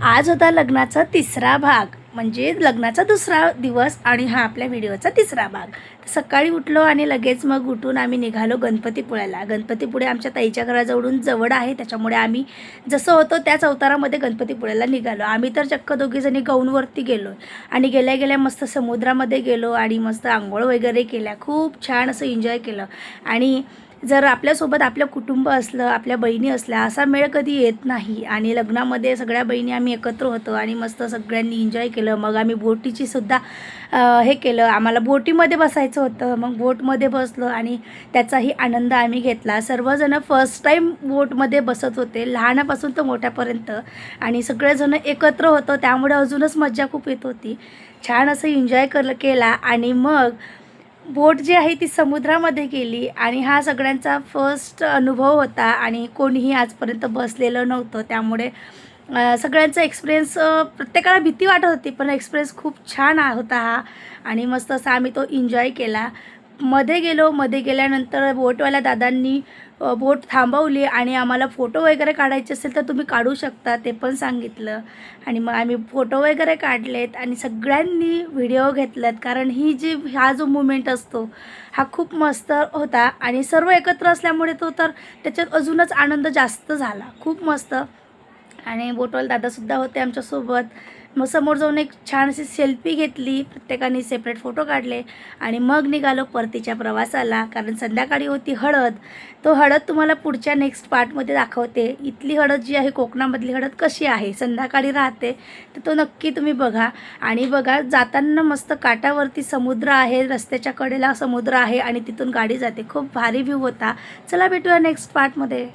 आज होता लग्नाचा तिसरा भाग, म्हणजे लग्नाचा दुसरा दिवस आणि हा आपल्या व्हिडिओचा तिसरा भाग. सकाळी उठलो आणि लगेच मग उठून आम्ही निघालो गणपतीपुळ्याला. गणपतीपुळे आमच्या ताईच्या घराजवळून जवळ आहे, त्याच्यामुळे आम्ही जसं होतं त्याच अवतारामध्ये गणपतीपुळ्याला निघालो. आम्ही तर चक्क दोघीजणी गाऊनवरती गेलो आणि गेल्या गेल्या मस्त समुद्रामध्ये गेलो आणि मस्त आंघोळ वगैरे केल्या. खूप छान असं एन्जॉय केलं. आणि जर आपल्यासोबत आपलं कुटुंब असलं, आपल्या बहिणी असल्या, असा मेळ कधी येत नाही. आणि लग्नामध्ये सगळ्या बहिणी आम्ही एकत्र होतो आणि मस्त सगळ्यांनी एन्जॉय केलं. मग आम्ही बोटीची सुद्धा हे केलं, आम्हाला बोटीमध्ये बसायचं होतं. मग बोटमध्ये बसलो आणि त्याचाही आनंद आम्ही घेतला. सर्वजण फर्स्ट टाईम बोटमध्ये बसत होते, लहानापासून तर मोठ्यापर्यंत, आणि सगळेजण एकत्र होतो, त्यामुळे अजूनच मजा खूप येत होती. छान असं एन्जॉय केला. आणि मग बोट जी आहे ती समुद्रामध्ये गेली आणि हा सगळ्यांचा फर्स्ट अनुभव होता आणि कोणीही आजपर्यंत बसलेलं नव्हतं. त्यामुळे सगळ्यांचा एक्सपिरियन्स, प्रत्येकाला भीती वाटत होती, पण एक्सपिरियन्स खूप छान होता हा. आणि मस्त असा आम्ही तो एन्जॉय केला. मध्ये गेल्यानंतर बोटवाल्या दादांनी बोट थांबवली आणि आम्हाला फोटो वगैरे काढायचे असेल तर तुम्ही काढू शकता, ते पण सांगितलं. आणि मग आम्ही फोटो वगैरे काढलेत आणि सगळ्यांनी व्हिडिओ घेतलेत, कारण हा जो मुमेंट असतो हा खूप मस्त होता. आणि सर्व एकत्र असल्यामुळे तो तर त्याच्यात अजूनच आनंद जास्त झाला, खूप मस्त. आणि बोटवाले दादासुद्धा होते आमच्यासोबत. मग समोर जाऊन एक छान अशी सेल्फी घेतली, प्रत्येकाने सेपरेट फोटो काढले आणि मग निघालो परतीच्या प्रवासाला, कारण संध्याकाळी होती हळद. तो हळद तुम्हाला पुढच्या नेक्स्ट पार्टमध्ये दाखवते. इथली हळद जी आहे, कोकणामधली हळद कशी आहे, संध्याकाळी राहते, तर तो नक्की तुम्ही बघा. आणि बघा, जाताना मस्त काठावरती समुद्र आहे, रस्त्याच्या कडेला समुद्र आहे आणि तिथून गाडी जाते. खूप भारी व्ह्यू होता. चला भेटूया नेक्स्ट पार्टमध्ये.